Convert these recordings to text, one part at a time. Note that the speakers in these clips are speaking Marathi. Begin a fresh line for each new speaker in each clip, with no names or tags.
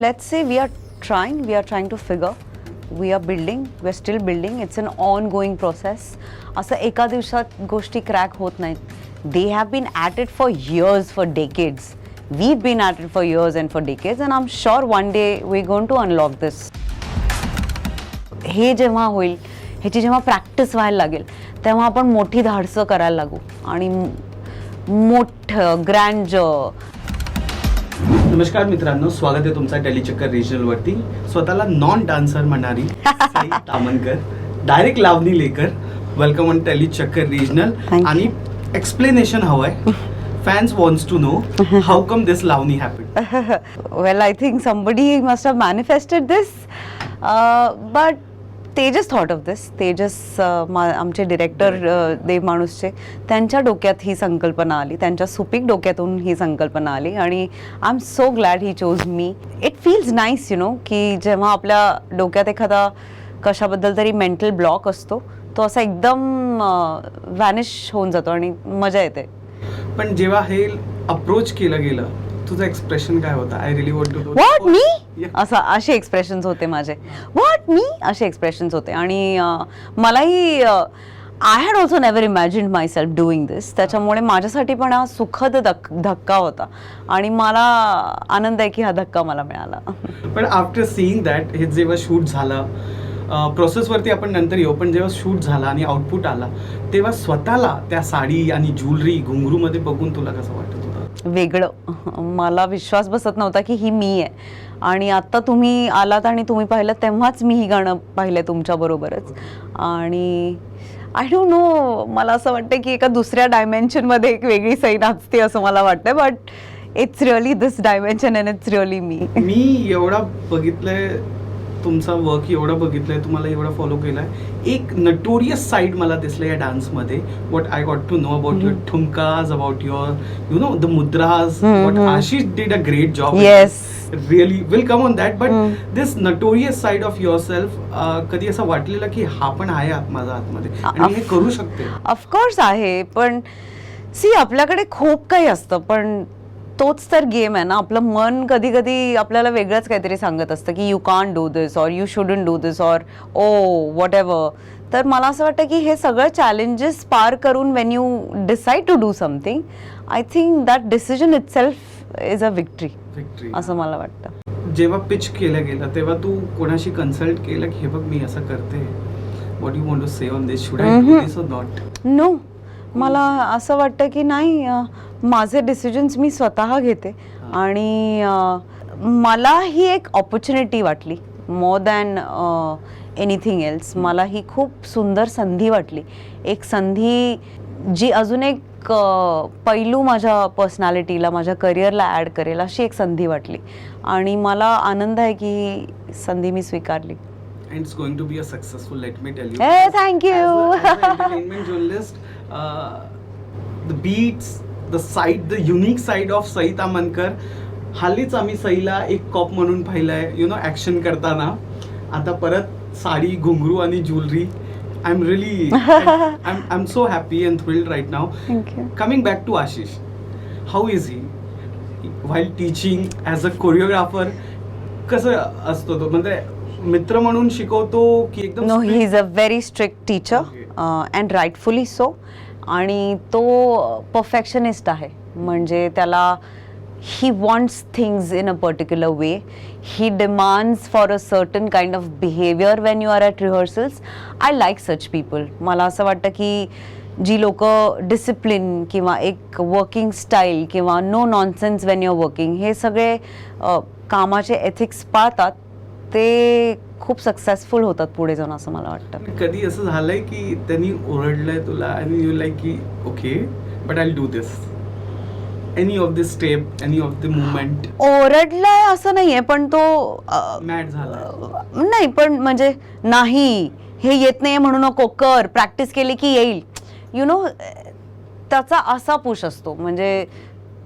Let's say we are trying to figure, we are building, we're still building, it's an ongoing process. असं एका दिवसात गोष्टी क्रॅक होत नाहीत. They have been at it for years, for decades. We've been at it for years and for decades, and I'm sure one day we're going to unlock this. हे जेव्हा होईल, ह्याची जेव्हा प्रॅक्टिस व्हायला लागेल, तेव्हा आपण मोठी धाडसं करायला लागू आणि मोठं ग्रँडर.
नमस्कार मित्रांनो, स्वागत आहे तुमचा टेलीचक्कर रिजनल वरती. स्वतःला नॉन डान्सर म्हणणारी साई तामनकर, डायरेक्ट लावणी लेकर, वेलकम ऑन टेलीचक्कर रिजनल. आणि एक्सप्लेनेशन हवंय. Fans wants to know how come this lavani happen.
Well, I think somebody must have manifested this, but Tejas thought of this. Tejas, आमचे डिरेक्टर देव माणूसचे, त्यांच्या डोक्यात ही संकल्पना आली, त्यांच्या सुपीक डोक्यातून ही संकल्पना आली आणि I am so glad he chose me. It feels nice you know की जेव्हा आपल्या डोक्यात एखादा कशाबद्दल तरी मेंटल ब्लॉक असतो, तो असा एकदम व्हॅनिश होऊन जातो आणि मजा येते.
पण जेव्हा हे अप्रोच केलं गेलं, तुझं एक्सप्रेशन काय होतं? I really want to know.
What me? असे एक्सप्रेशन्स होते माझे. What me? असे एक्सप्रेशन्स होते. आणि मलाही I had also never imagined my self doing this. त्याच्यामुळे माझ्यासाठी पण हा सुखद धक्का होता आणि मला आनंद आहे की हा धक्का मला मिळाला.
पण आफ्टर सीइंग दॅट, हे जेव्हा शूट झालं, प्रोसेसवरती आपण नंतर येऊ, पण जेव्हा शूट झाला आणि आउटपुट आला, तेव्हा स्वतःला त्या साडी आणि ज्वेलरी घुंगरूमध्ये बघून तुला कसं वाटत होतं?
वेगळं. मला विश्वास बसत नव्हता की ही मी आहे. आणि आत्ता तुम्ही आलात आणि तुम्ही पाहिलं तेव्हाच मी ही गाणं पाहिलं तुमच्याबरोबरच. आणि आय डोंट नो, मला असं वाटतं की एका दुसऱ्या डायमेन्शनमध्ये एक वेगळी सई नाचते असं मला वाटतं. But it's really this dimension and it's really me.
मी एवढा बघितलंय तुमचा वर्क, एवढं बघितलंय, तुम्हाला एवढं फॉलो केलंय. एक नटोरियस साइड मला दिसलं या डान्समध्ये. What I got to know about your thumkas, about your you know the mudras. What Ashish did a great job.
Yes,
really will come on that. But this notorious side of your self, कधी असं वाटलेलं की हा पण आहे माझा आतमध्ये आणि हे करू शकते?
ऑफकोर्स आहे. पण सी, आपल्याकडे खूप काही असतं, पण तोच तर गेम आहे ना. आपलं मन कधी कधी आपल्याला वेगळंच काहीतरी सांगत असतं की you can't do this or you shouldn't do this or oh whatever. तर मला असं वाटतं की हे सगळं चॅलेंजेस पार करून when you decide to do something, I think that decision itself is a victory असं मला वाटतं.
जेव्हा पिच केलं गेलं तेव्हा तू कोणाशी कन्सल्ट केलं की हे बघ मी असं करते, what you want to say on this, should I do this or not?
No, मला असं वाटतं की नाही, माझे डिसिजन्स मी स्वतः घेते. आणि मला ही एक ऑपॉर्च्युनिटी वाटली मोर दॅन एनिथिंग एल्स. मला ही खूप सुंदर संधी वाटली. एक संधी जी अजून एक पैलू माझ्या पर्सनॅलिटीला, माझ्या करिअरला ॲड करेल, अशी एक संधी वाटली. आणि मला आनंद आहे की ही संधी मी स्वीकारली.
And it's going to be a successful, let me tell you.
Hey, thank you.
As an entertainment journalist, the beats, the side, the unique side of Sai Tamankar. हल्लीच आम्ही सईला एक कॉप म्हणून पाहिलंय, यु नो, ॲक्शन करताना. आता परत साडी, घुंगरू आणि jewellery. I'm really, I'm so happy and thrilled right now.
Thank you.
Coming back to Ashish, how is he while teaching as a choreographer? कसं असतो तो? म्हणजे मित्र म्हणून शिकवतो की एकदम?
No, he is a very strict teacher and rightfully so. आणि तो परफेक्शनिस्ट आहे. म्हणजे त्याला he wants things in a particular way. He demands for a certain kind of behaviour when you are at rehearsals. I like such people. मला असं वाटतं की जी लोक डिसिप्लिन किंवा एक वर्किंग स्टाईल किंवा no nonsense when you are working, हे सगळे कामाचे एथिक्स पाळतात, ते खूप सक्सेसफुल होतात पुढे जाऊन असं मला वाटतं.
कधी असं झालंय की त्यांनी ओरडलंय तुला आणि यू लाईक की okay but I do this? Any of this step, any of the movement?
ओरडलाय असं नाहीये, पण तो
मॅड झाला
नाही. पण म्हणजे नाही, हे येत नाहीये म्हणू नको, कर, प्रॅक्टिस केली की येईल, यु नो, त्याचा असा पुश असतो. म्हणजे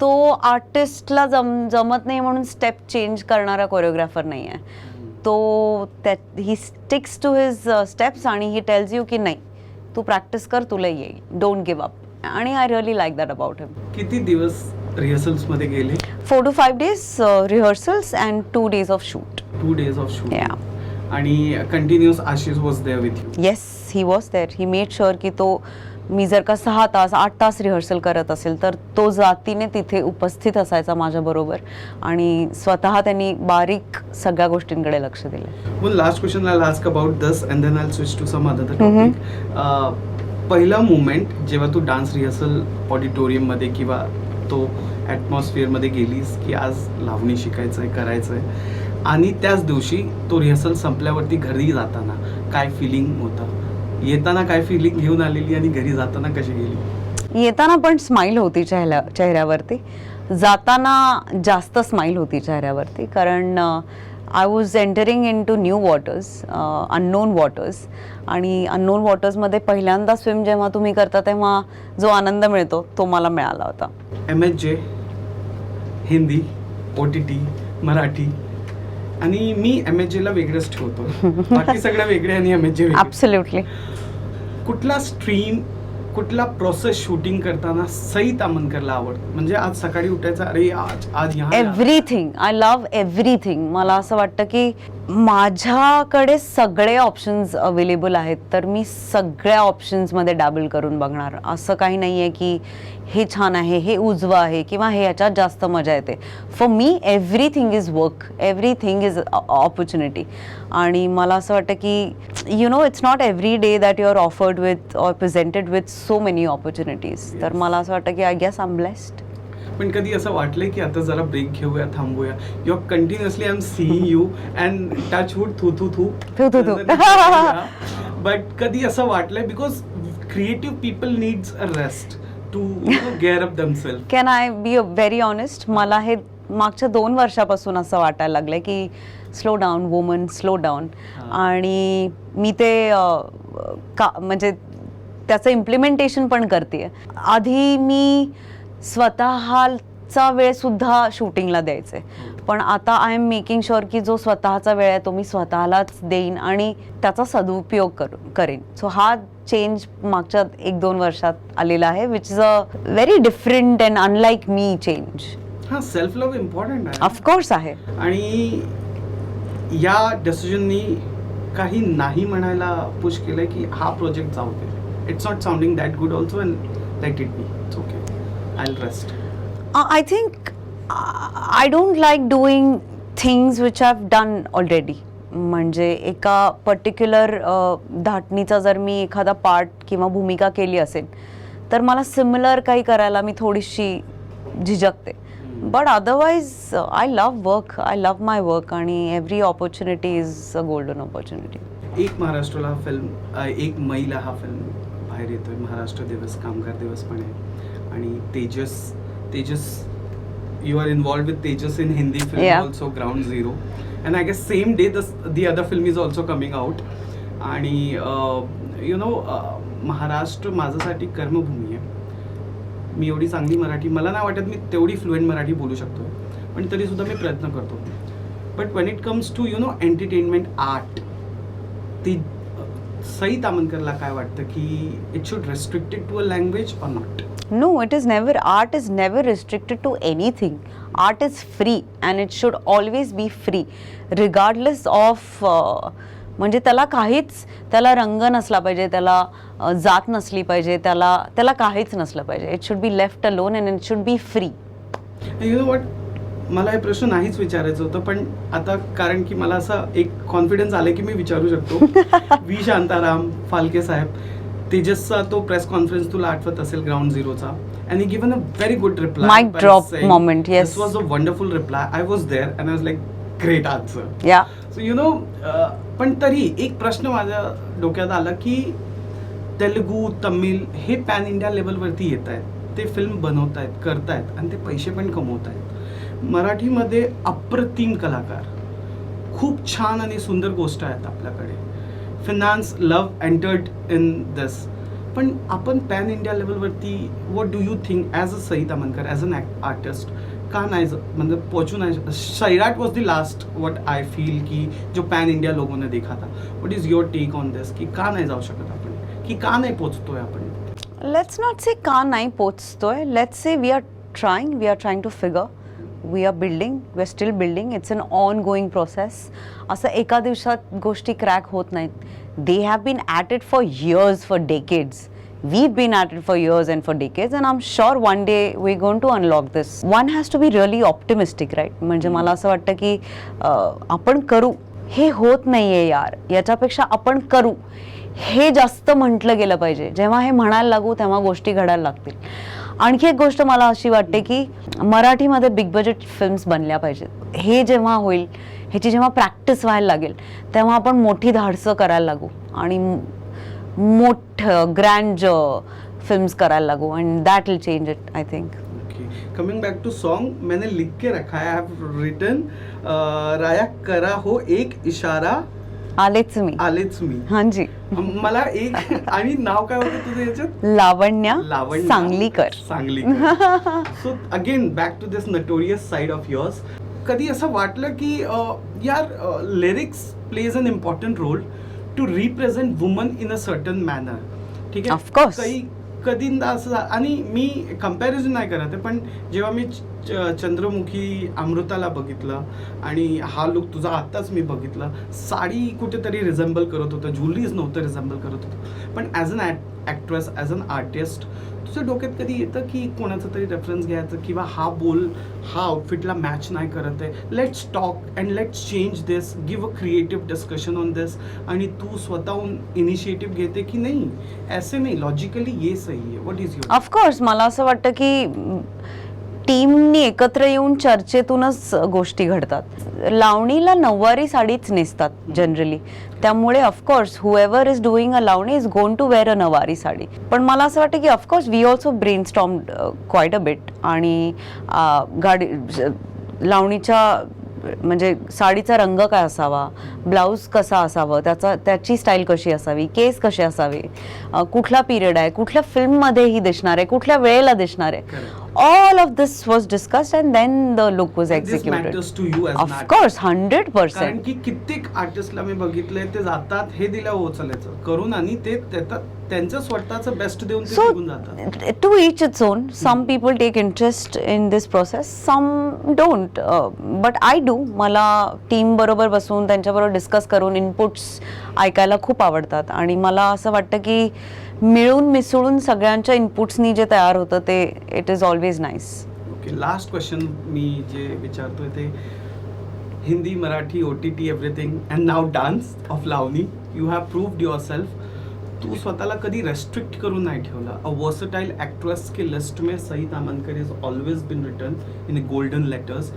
तो आर्टिस्टला जमत नाही म्हणून स्टेप चेंज करणारा कोरिओग्राफर नाही आहे तो. ही स्टिक्स टू हिज स्टेप्स आणि ही टेल्स यू की नाही, तू प्रॅक्टिस कर, तुला येईल, डोंट गिव्ह अप. आणि I really like that about him.
किती दिवस रिहर्सल्स मध्ये गेले?
4 to 5 days rehearsals and 2 days of shoot.
2 days of shoot.
Yeah.
आणि continuous Ashish was there with you.
Yes, he was there. He made sure की तो, मी जर का 6 तास 8 तास रिहर्सल करत असेल तर तो जातीने तिथे उपस्थित असायचा माझ्याबरोबर आणि स्वतः त्यांनी बारीक सगळ्या गोष्टींकडे लक्ष दिलं.
One last question I ask about this and then I switch to some other topic. पहिला मोमेंट जेव्हा तू डान्स रिहर्सल ऑडिटोरियममध्ये किंवा तो ॲटमॉस्फिअरमध्ये गेलीस की आज लावणी शिकायचं आहे, करायचं आहे, आणि त्याच दिवशी तो रिहर्सल संपल्यावरती घरी जाताना काय फिलिंग होतं? येताना काय फिलिंग घेऊन आलेली आणि घरी जाताना कशी गेली?
येताना पण स्माईल होती चेहऱ्यावरती, जाताना जास्त स्माईल होती चेहऱ्यावरती, कारण I was entering into new waters, unknown waters, आणि अननोन वॉटर्समध्ये पहिल्यांदा स्विम जेव्हा तुम्ही करता तेव्हा जो आनंद मिळतो तो मला मिळाला होता.
MHJ, हिंदी, OTT, मराठी, आणि मी MHJ ला वेगळंच ठेवतो, बाकी सगळं वेगळे आणि MHJ वेगळे.
ॲब्सोल्युटली.
कुठला स्ट्रीम, कुठला प्रोसेस शूटिंग करताना सई तामणकरला आवडतं? म्हणजे आज सकाळी उठायचं, अरे आज
एव्हरीथिंग, आय लव्ह एव्हरीथिंग. मला असं वाटतं की माझ्याकडे सगळे ऑप्शन्स अवेलेबल आहेत, तर मी सगळ्या ऑप्शन्समध्ये डॅबल करून बघणार. असं काही नाही आहे की हे छान आहे, हे उजवं आहे, किंवा हे याच्यात जास्त मजा येते. For me everything is work, everything is opportunity. आणि मला असं वाटतं की you know, it's not every day that you are offered with or presented with so many opportunities. तर मला असं वाटतं की I guess I am blessed.
पण कधी असं वाटलंय की आता जरा ब्रेक घेऊया, थांबूया? You are continuously I am seeing you and touch wood थू थू थू
थू थू.
बट कधी असं वाटलंय, because creative people needs a rest to gear up themselves?
Can I be very honest? मला हे मागच्या 2 वर्षापासून असं वाटायला लागलंय की slow down woman, slow down. आणि मी ते म्हणजे त्याचं इम्प्लिमेंटेशन पण करते. आधी मी स्वतःचा वेळ सुद्धा शूटिंगला द्यायचे, पण आता आय एम मेकिंग शुअर की जो स्वतःचा वेळ आहे तो मी स्वतःलाच देईन आणि त्याचा सदुपयोग करेन. सो हा चेंज मागच्या 1-2 वर्षात आलेला आहे, which is a very different and unlike me change.
हा, सेल्फ लव्ह इम्पॉर्टंट आहे,
ऑफकोर्स आहे.
आणि या डिसिजननी काही नाही म्हणायला पुश केलंय की हा प्रोजेक्ट जाऊ दे, it's not sounding that good also, and let it be, it's okay, I will rest?
I think I don't like doing things which I've done already. म्हणजे एका पर्टिक्युलर धाटणीचा जर मी एखादा पार्ट किंवा भूमिका केली असेल तर मला सिमिलर काही करायला मी थोडीशी झिजकते. But otherwise I love work, I love my work, आणि every opportunity is a golden opportunity.
एक महाराष्ट्राला हा फिल्म, एक मैला हा फिल्म बाहेर येतोय. महाराष्ट्र दिवस, कामगार दिवस पण आहे, आणि Tejas, you are involved with Tejas in Hindi film,
Yeah.
also Ground Zero, and I guess same day the other film is also coming out. आणि you know, महाराष्ट्र माझ्यासाठी कर्मभूमी आहे. मी एवढी चांगली मराठी, मला नाही वाटत मी तेवढी फ्लुएंट मराठी बोलू शकतो, पण तरी सुद्धा मी प्रयत्न करतो. But when it comes to you know entertainment art, ती सई तामणकरला काय वाटतं की it should restricted to a language or not?
No, it is never. Art is never restricted to anything. Art is free and it should always be free, regardless of म्हणजे त्याला रंग नसला पाहिजे, त्याला जात नसली पाहिजे, त्याला काहीच नसलं पाहिजे. It should be left alone and it should be free.
You know what, मला हे प्रश्न नाहीच विचारायचं होतं, पण आता कारण की मला असा एक कॉन्फिडन्स आलं की मी विचारू शकतो. व्ही शांताराम फालके साहेब, तेजसचा तो प्रेस कॉन्फरन्स तुला आठवत असेल ground झिरोचा, and he given a very good reply.
Mic drop moment, yes.
This was a wonderful reply. I was there and I was like, great answer.
Yeah.
So you know, पण तरी एक प्रश्न माझ्या डोक्यात आला की तेलुगू, तमिळ हे पॅन इंडिया लेवलवरती येत आहेत, ते फिल्म बनवत आहेत, करतायत, आणि ते पैसे पण कमवत आहेत. मराठीमध्ये अप्रतिम कलाकार, खूप छान आणि सुंदर गोष्ट आहेत आपल्याकडे. Finance, love entered in this, पण आपण पॅन इंडिया लेवलवरती what do you think as a Sai Tamhankar, as an artist, का नाही म्हणजे पोचू नाही? Sairat was the last what I feel की जो पॅन इंडिया लोगों ने देखा था. What is your take on this, की का नाही जाऊ शकत आपण, की का नाही पोचतोय आपण?
लेट्स नॉट से का नाही पोचतोय, let's say we are trying. We are trying to figure. We are building. We are still building. It's an ongoing process. असं एका दिवसात गोष्टी क्रॅक होत नाहीत. They have been at it for years, for decades. We've been at it for years and for decades, and I'm sure one day we're going to unlock this. One has to be really optimistic, right? म्हणजे मला असं वाटतं की आपण करू, हे होत नाहीये यार, याच्यापेक्षा आपण करू, हे जास्त म्हटलं गेलं पाहिजे. जेव्हा हे म्हणायला लागू तेव्हा गोष्टी घडायला लागतील. आणखी एक गोष्ट मला अशी वाटते की मराठीमध्ये बिग बजेट फिल्म्स बनल्या पाहिजेत. हे जेव्हा होईल, ह्याची जेव्हा प्रॅक्टिस व्हायला लागेल, तेव्हा आपण मोठी धाडसं करायला लागू आणि मोठं ग्रँड फिल्म्स करायला लागू, and that will change it, I think.
Coming back to song, मैंने लिख के रखा है, आई हैव रिटन राया करा हो एक इशारा,
आलेच मी.
आलेच मी.
हांजी.
मला एक आणि नाव काय होतं तुझं याच्यात?
Lavanya Sanglikar.
Sanglikar. So again back to this notorious side of yours. कधी असं वाटलं की यार lyrics plays an important role to represent woman in a certain manner? ठीक आहे,
ऑफकोर्स.
काही कधींदा असं आणि मी कम्पॅरिझन नाही करत आहे, पण जेव्हा मी चंद्रमुखी अमृताला बघितलं आणि हा लुक तुझा आत्ताच मी बघितलं, साडी कुठेतरी रिझेंबल करत होतं, ज्वेलरीज नव्हतं रिझेंबल करत होतं, पण as an actress, as an artist तुझ्या डोक्यात कधी येतं की कोणाचं तरी रेफरन्स घ्यायचं किंवा हा बोल हा आउटफिटला मॅच नाही करत आहे, let's talk and let's change this, give a creative discussion on this, आणि तू स्वतःहून इनिशिएटिव्ह घेते की नाही ऐसे नाही, लॉजिकली ये सही आहे? What is your?
ऑफकोर्स मला असं वाटतं की टीमनी एकत्र येऊन चर्चेतूनच गोष्टी घडतात. लावणीला नऊवारी साडीच नेसतात जनरली, त्यामुळे of course whoever is doing a lavani is going to wear a nauvari sari. पण मला असं वाटतं की of course we also brainstorm quite a bit, आणि गाडी लावणीच्या म्हणजे साडीचा रंग काय असावा, ब्लाऊज कसा असावं, त्याची स्टाईल कशी असावी, केस कसे असावे, कुठला पिरियड आहे, कुठल्या फिल्ममध्ये ही दिसणार आहे, कुठल्या वेळेला दिसणार आहे, all of this was discussed and then the look was executed.
This matters to you as an
of
artist.
course 100%.
कारण की कित्येक आर्टिस्टला मी बघितलंय, ते जातात हे दिल्या उचलायचं करून आणि ते त्यांचं स्वतःचं बेस्ट देऊन ते निघून जातात.
To each its own. Some people take interest in this process, some don't, but I do. मला टीम बरोबर बसून त्यांच्याबरोबर डिस्कस करून इनपुट्स ऐकायला खूप आवडतात, आणि मला असं वाटतं की मिळून मिसळून सगळ्यांच्या इनपुट्सनी जे तयार होतं ते it is always nice.
Okay, last question मी जे विचारतोय ते Hindi, Marathi, OTT everything and नाव dance of lavani, you have proved your self. तू स्वतःला कधी रेस्ट्रिक्ट करून नाही ठेवलं. अ वर्सटाइल एक्ट्रेस के लिस्ट में Sai Tamankar is always been written in golden letters.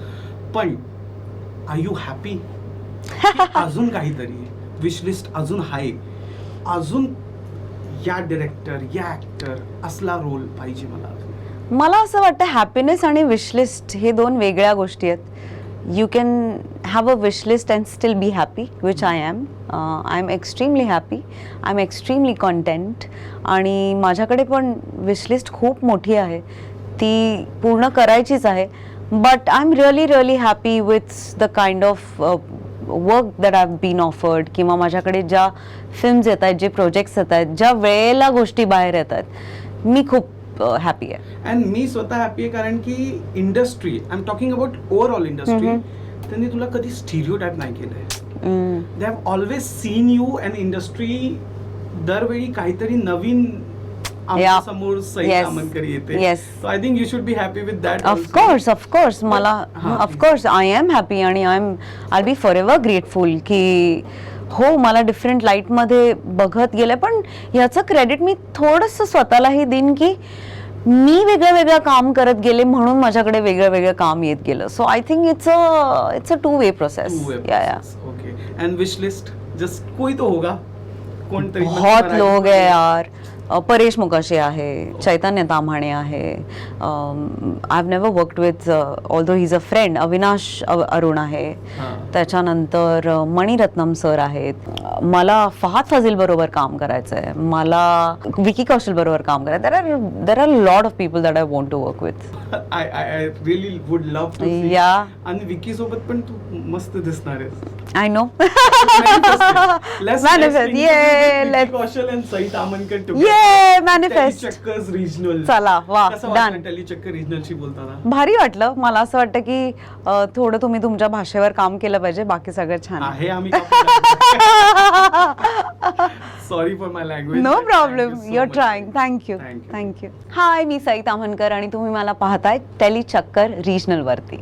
पण आर यू हॅपी? अजून काहीतरी विश लिस्ट अजून आहे, अजून या डिरेक्टर या ऍक्टर असला रोल पाहिजे मला
असं वाटतं हॅपीनेस आणि विशलिस्ट हे दोन वेगळ्या गोष्टी आहेत. You can have a wishlist and still be happy, which I am extremely happy, I am extremely content, आणि माझ्याकडे पण विशलिस्ट खूप मोठी आहे, ती पूर्ण करायचीच आहे. But I am really happy with the kind of work that I have been offered, किंवा माझ्याकडे ज्या फिल्म्स येत आहेत, जे प्रोजेक्ट्स येत आहेत, ज्या वेळेला गोष्टी बाहेर येत आहेत, मी खूप हॅपी आहे.
अँड मी स्वतः हॅपी आहे कारण की industry, I am talking about overall industry, त्यांनी तुला कधी स्टिरियोटाइप नाही केलंय. They have always seen you and industry दरवेळी काहीतरी नवीन समोर सई तामनकर येते. So I think you should be happy with that.
Of course मला ऑफकोर्स आय एम हॅपी, आणि I be forever grateful की हो मला डिफरंट लाईटमध्ये बघत गेलं. पण ह्याचं क्रेडिट मी थोडंसं स्वतःलाही देईन की मी वेगळं काम करत गेले म्हणून माझ्याकडे वेगळं काम येत गेलं. So I think it's a two way process.
Okay, end wish list just कोई तो होगा, कोणतरी
बहुत लोग है यार. परेश मुकाशी आहे, चैतन्य ताम्हाणे आहे, I have never worked with, although he is a friend, Avinash Arun आहे, त्याच्यानंतर मणिरत्नम सर आहेत, मला फहाद फाजिल बरोबर काम करायचं आहे, मला विकी कौशल बरोबर काम करायचं. There are lot of people that I want to work with.
I really would love to see.
Yeah,
आणि विकी सोबत पण तू मस्त दिसणार आहेस.
I know.
Let's
Manifest. Yeah,
Vicky Kaushal and Sai Tamanकर together.
ये मॅनिफेस्ट.
चक्कर्स रिजनल.
चला वा डन.
टेलिचक्कर रिजनलशी बोलताना
भारी वाटलं. मला असं वाटतं की थोडं तुम्ही तुमच्या भाषेवर काम केलं पाहिजे, बाकी सगळं छान आहे.
आहे आम्ही sorry for my language.
No problem, you are trying. Thank you thank you. Hi, मी सई ताम्हणकर आणि तुम्ही मला पाहताय टेलिचक्कर रिजनल वरती.